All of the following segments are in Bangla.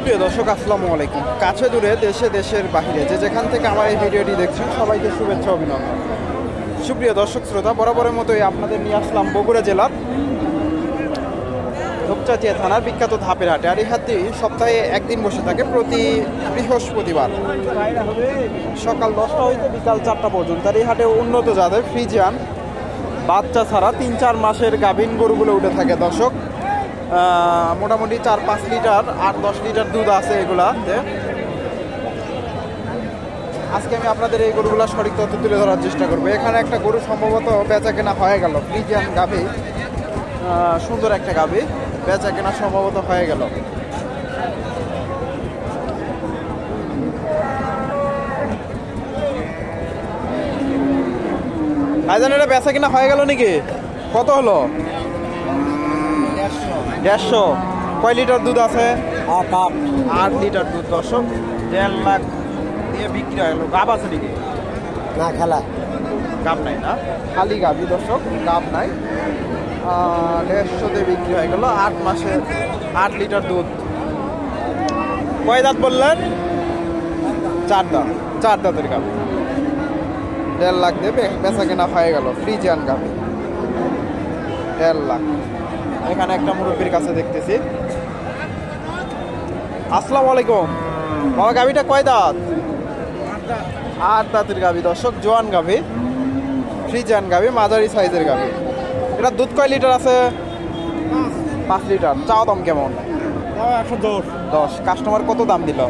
সুপ্রিয় দর্শক আসসালামু আলাইকুম। কাছে দূরে দেশে দেশের বাহিরে যে যেখান থেকে আমার এই ভিডিওটি দেখছেন সবাইকে শুভেচ্ছা অভিনন্দন। সুপ্রিয় দর্শক শ্রোতা, বরাবরের মতোই আপনাদের নিয়ে আসলাম বগুড়া জেলার ধূপচাচিয়া থানার বিখ্যাত ধাপের হাটে। আর এই হাটটি সপ্তাহে একদিন বসে থাকে, প্রতি বৃহস্পতিবার সকাল 10টা হইতে বিকাল 4টা পর্যন্ত। আর এই হাটে উন্নত জাতের ফ্রিজিয়ান বাচ্চা ছাড়া 3-4 মাসের গাভীন গরুগুলো উঠে থাকে দর্শক। মোটামুটি 4-5 লিটার 8-10 লিটার দুধ আছে এগুলাতে। আজকে আমি আপনাদের এই গরুগুলো সঠিক তথ্য তুলে ধরার চেষ্টা করবো। এখানে একটা গরু সম্ভবত বেচা কেনা হয়ে গেল, ফ্রিজিয়ান গাভী, সুন্দর একটা গাভী, বেচা কেনা সম্ভবত হয়ে গেল। ভাইজান, এটা বেচা কেনা হয়ে গেল নাকি? কত হলো? 150। কয় লিটার দুধ আছে? 8 লিটার দুধ দর্শক। 1.5 লাখ দিয়ে বিক্রি হয়ে গেল। গাব আছে নাকি? না, খেলা গাব নাই না, খালি গাবি দর্শক, গাব নাই। 150 দিয়ে বিক্রি হয়ে গেল। 8 মাসে 8 লিটার দুধ। কয় দাঁত বললেন? 4 দাঁত। 4 দাঁতের গাবি। 1.5 লাখ দিয়ে বেচা কেনা হয়ে গেল ফ্রিজিয়ান গাবি। 1.5 লাখ। এখানে একটা মুরব্বীর কাছে দেখতেছি। আসসালামু আলাইকুম বাবা, গাভিটা কয় দাঁত? 8 দাঁতের গাভি দর্শক, জোয়ান গাভি, ফ্রিজিয়ান গাভি, মাঝারি সাইজের গাভি। এটা দুধ কয় লিটার আছে? 5 লিটার। চাওয়া দাম কেমন? 110। কাস্টমার কত দাম দিল?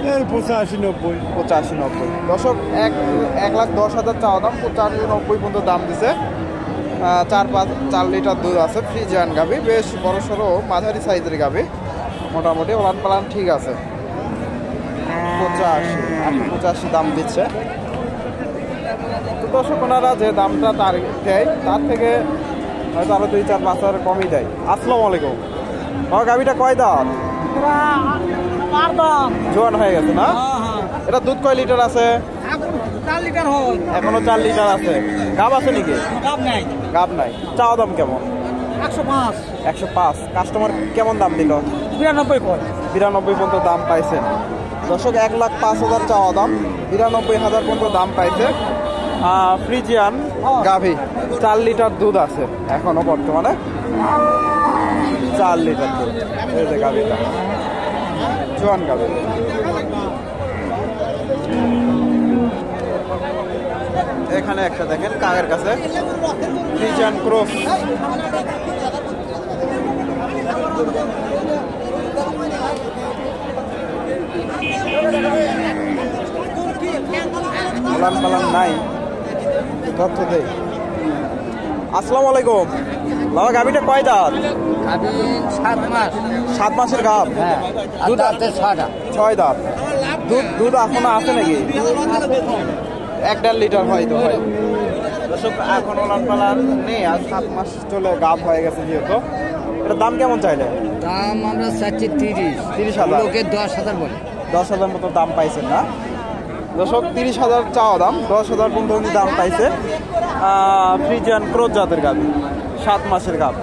85-90 দর্শক। 1,10,000 চাওয়া দাম, 85-90 পর্যন্ত দাম দিছে। 4 লিটার দুধ আছে, ফ্রিজিয়ান গাভি, বেশ বড় সড়ো মাঝারি সাইজের গাভি। মোটামুটি ওলান পালান ঠিক আছে। 85 দাম দিচ্ছে তো দর্শক। ওনারা যে দামটা দেয় তার থেকে হয়তো আরো 2-4-5 কমই দেয়। আসসালামু আলাইকুম বাবা, গাভিটা কয় দাঁত? জোয়ান হয়ে গেছে না? এটা দুধ কয় লিটার আছে? 4 লিটার হয়। এখনো 4 লিটার আছে। গাব আছে নাকি? গাব নাই। চাওয়া দাম কেমন? 105। কাস্টমার কেমন দাম দিল? 92 পর্যন্ত দাম পাইছে দর্শক। 1,05,000 চাওয়া দাম, 92,000 পর্যন্ত দাম পাইছে। ফ্রিজিয়ান গাভি, 4 লিটার দুধ আছে এখনো বর্তমানে। 4 লিটার দুধ। এই যে গাভিটা, জোয়ান গাভি। এখানে একটা দেখেন কাকের কাছে, ফ্রিজিয়ান ক্রস। পালান পালান নাই, তথ্য দেই। আসসালামু আলাইকুম বাবা, গাভিটা কয় দাঁত? 7 মাসের গাভ। দুধ আছে 6 দাঁত। দুধ এখনো আছে নাকি? 1.5 লিটার হয়তো হয় দর্শক। এখন ওলান পালান নেই, আর 7 মাস চলে গাভ হয়ে গেছে যেহেতু। এটার দাম কেমন চাইলে? দাম আমরা চাচ্ছি 30,000। লোকে 10,000 বলে। 10,000 মতো দাম পাইছেন না দর্শক? 30,000 চাওয়া দাম, 10,000 পর্যন্ত দাম পাইছে। ফ্রিজিয়ান ক্রস জাতের গাভি, 7 মাসের গাভ,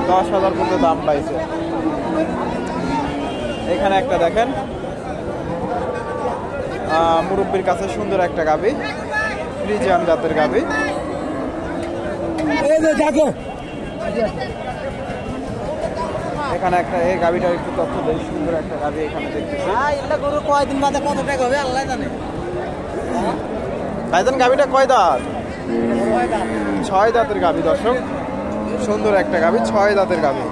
10,000 পর্যন্ত দাম পাইছে। এখানে একটা দেখেন মুরব্বীর কাছে সুন্দর একটা গাভি, ফ্রিজিয়ান জাতের গাভি। এখানে একটা এই গাভিটার একটু তথ্য দেয়, সুন্দর একটা গাভি এখানে দেখতেছি। গরু কয়দিন বাদে কত টাকা হবে আল্লাহ জানে। ভাইজান, গাভিটা কয় দাঁত? 6 দাঁতের গাভি দর্শক, সুন্দর একটা গাভি, 6 দাঁতের গাভি।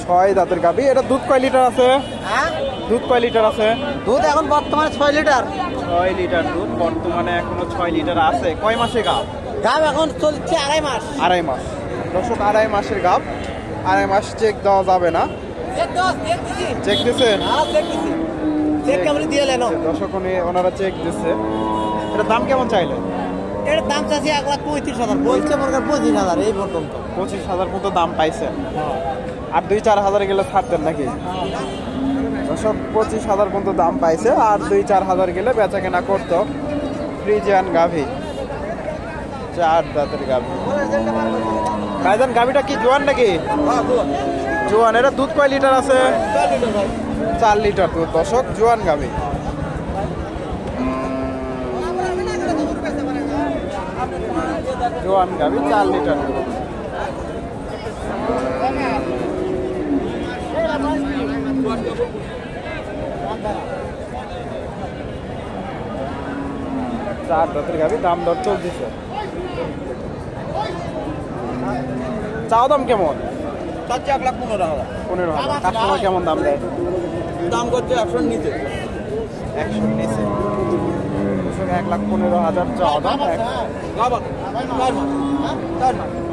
6 দাঁতের গাভি। এটা দুধ কয় লিটার আছে? দুধ কয় লিটার আছে? দুধ এখন বর্তমানে 6 লিটার। 6 লিটার দুধ বর্তমানে, এখনো 6 লিটার আছে। কয় মাসে গাভ? গাব এখন চলছে 2.5 মাস। 2.5 মাস দর্শক, 2.5 মাসের গাভ। 2.5 মাস চেক দেওয়া যাবে না? চেক দিচ্ছেন দর্শক, ওনারা চেক দিচ্ছে। এটার দাম কেমন চাইলে? এর দাম চাচ্ছি 1,35,000 বলছে, মনে করেন 25,000 এই পর্যন্ত। 25,000 মতো দাম পাইছে। আর 2-4 হাজার গেলে ছাড়তেন নাকি? দর্শক, 25,000 পর্যন্ত দাম পাইছে, আর 2-4 হাজার গেলে বেচা কেনা করতো। ফ্রিজিয়ান গাভি, 4 দাঁতের গাভী। ভাইজান গাভীটা কি জোয়ান নাকি? জোয়ান। এটা দুধ কয় লিটার আছে? 4 লিটার দুধ দর্শক, জোয়ান গাভী। জোয়ান গাভী 4 লিটার দুধ। চার দাঁতের গাভী, দাম দর চলতেছে। চাও দাম কেমন? 1,15,000। কাস্টমার কেমন দাম দেয়? দাম করছে 100 নিচে। 100 নিচে। 1,15,000 চাওয়া দাম।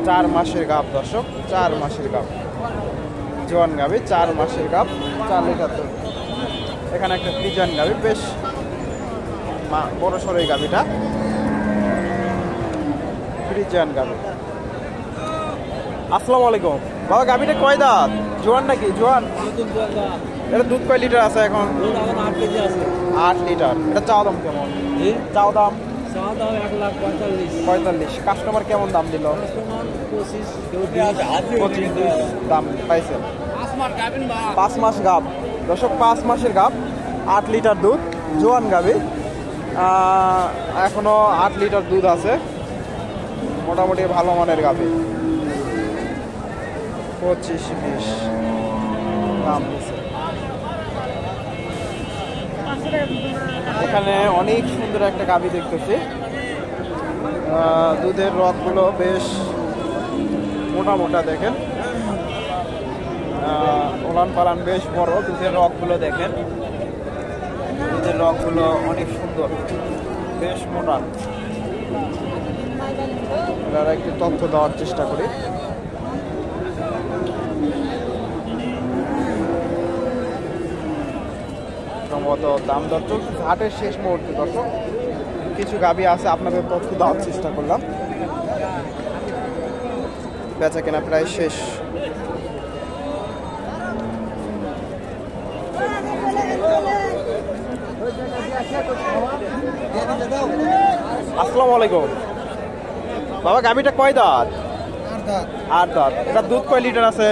4 মাসের গাভ দর্শক, 4 মাসের গাভ। জোয়ান গাভী, 4 মাসের গাভ, 4 লিটার দুধ। এখানে একটা ফ্রিজিয়ান গাভী, বেশ বড় সড়ো এই গাভীটা, ফ্রিজিয়ান গাভী। আসসালামু আলাইকুম বাবা, গাভীটা কয় দাঁত? জোয়ান নাকি? জোয়ান। এটা দুধ কয় লিটার আছে এখন? 8 লিটার। এটা চাওয়া দাম কেমন? চাওয়া দাম 1,45,000। কাস্টমার কেমন দাম দিল? 25 দাম পাইছেন। 5 মাস গাভ দর্শক, 5 মাসের গাভ, 8 লিটার দুধ, জোয়ান গাভী। এখনো 8 লিটার দুধ আছে, মোটামুটি ভালো মানের গাভী। 25-20 দাম দিচ্ছে। এখানে অনেক সুন্দর একটা গাভী দেখতেছি। দুধের রগগুলো বেশ মোটা মোটা, দেখেন ওলান পালান বেশ বড়। দুধের রগগুলো দেখেন, দুধের রগগুলো অনেক সুন্দর, বেশ মোটা। এরা একটু তথ্য দেওয়ার চেষ্টা করি। সম্ভবত দাম দর চলছে, হাটের শেষ মুহূর্তে দর্শক। কিছু গাভী আছে, আপনাদের তথ্য দেওয়ার চেষ্টা করলাম। বেচা কেনা প্রায় শেষ। আসসালামু আলাইকুম বাবা, গাভীটা কয় দাঁত? 8 দাঁত। এটা দুধ কয় লিটার আছে?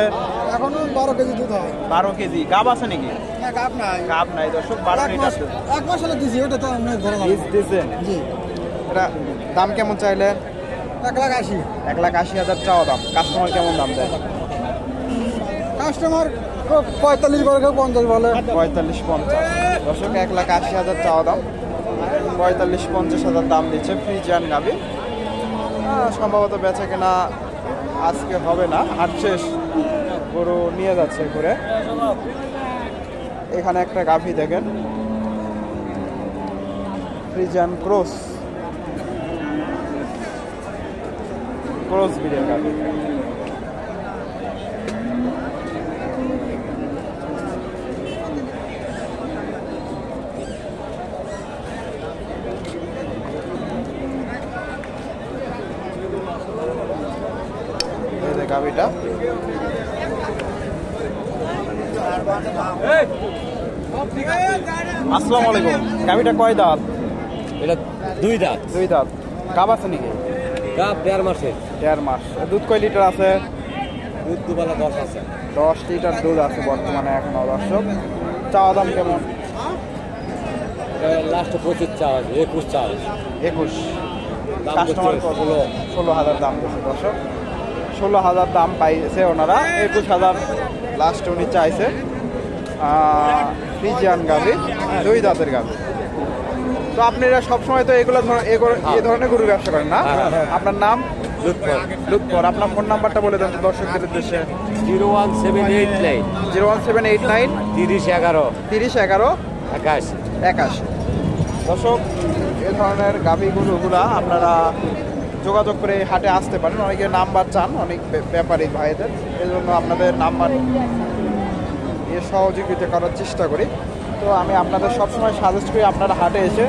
এখন 12 কেজি দুধ হয়। 12 কেজি। গাভ আছে নাকি? না, গাব নাই। গাভ নাই দর্শক, 12 লিটার দুধ। 1 মাস হলো দিছি, ওটা তো আমরা ধরে দিয়েছেন। জি। এটা দাম কেমন চাইলেন? 1,80,000। 1,80,000 চাওয়া দাম। কাস্টমার কেমন দাম দেয়? কাস্টমার 45 বলে, 50 বলে। 45-50 দর্শক, 1,80,000 চাওয়া দাম, 45-50,000 দাম দিচ্ছে। ফ্রিজিয়ান গাভী। সম্ভবত বেচা কেনা আজকে হবে না, হাট শেষ, গরু নিয়ে যাচ্ছে ঘুরে। এখানে একটা গাভী দেখেন, ফ্রিজিয়ান ক্রস, ক্রস ব্রিডের গাভী। গাভীটা আসসালামু আলাইকুম, গাভীটা কয় দাঁত? এটা 2 দাঁত। 2 দাঁত। গাভ আছে নাকি? গাব 1.5 মাসের। 1.5 মাস। দুধ কয় লিটার আছে? দুধ দুবেলা 10 আছে। 10 লিটার দুধ আছে বর্তমানে এখনো দর্শক। চাওয়া দাম কেমন? লাস্ট 25 চাওয়া আছে, 21 চাওয়া আছে। 21। কাস্টমার 16,000 দাম দিচ্ছে দর্শক, 16,000 দাম পাইছে ওনারা। 21,000 লাস্ট উনি চাইছে। ফ্রিজিয়ান গাভী, 2 দাঁতের গাভী। তো আপনারা সবসময় তো এগুলো এই ধরনের গরুর ব্যবসা করেন না? আপনার নাম? লুৎফর। আপনার ফোন নাম্বারটা বলে দেন দর্শকদের উদ্দেশ্যে। 01789 01789 3011 81। দর্শক, এ ধরনের গাভী গরুগুলা আপনারা যোগাযোগ করে হাটে আসতে পারেন। অনেকে নাম্বার চান, অনেক ব্যাপারী ভাইদের, এই জন্য আপনাদের নাম্বার দিয়ে সহযোগিতা করার চেষ্টা করি। তো আমি আপনাদের সবসময় সাজেস্ট করি আপনারা হাটে এসে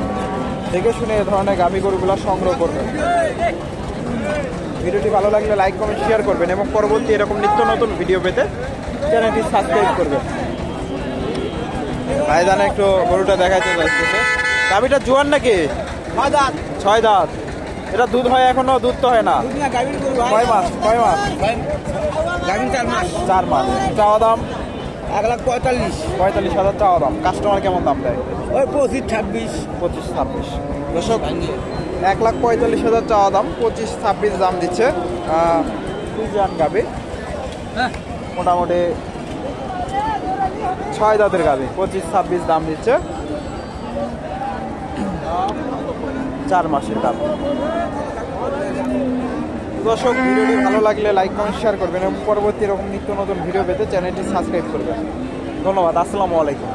দেখে শুনে এ ধরনের গাভী গরুগুলো সংগ্রহ করবেন। ভিডিওটি ভালো লাগলে লাইক কমেন্ট শেয়ার করবেন এবং পরবর্তী এরকম নিত্য নতুন ভিডিও পেতে চ্যানেলটি সাবস্ক্রাইব করবেন। ভাইজান একটু গরুটা দেখাইতে যাচ্ছে। গাভীটা জোয়ান নাকি? 6 দাঁত। 6 দাঁত। এটা দুধ হয় এখনো? দুধ তো হয় না। কয় মাস? 4 মাস। চাওয়া দাম 1,45,000 চাওয়া দাম। কাস্টমার কেমন দাম দেয়? ওই 25-26 25-26। দর্শক 1,45,000 চাওয়া দাম, 25-26 দাম দিচ্ছে। ফ্রিজিয়ান গাবি, মোটামুটি 6 দাঁতের গাবি, 25-26 দাম দিচ্ছে। 4 মাসের গাবি। দর্শক ভিডিওটি ভালো লাগলে লাইক কমেন্ট শেয়ার করবেন এবং পরবর্তী এরকম নিত্য নতুন ভিডিও পেতে চ্যানেলটি সাবস্ক্রাইব করবেন। ধন্যবাদ। আসসালামু আলাইকুম।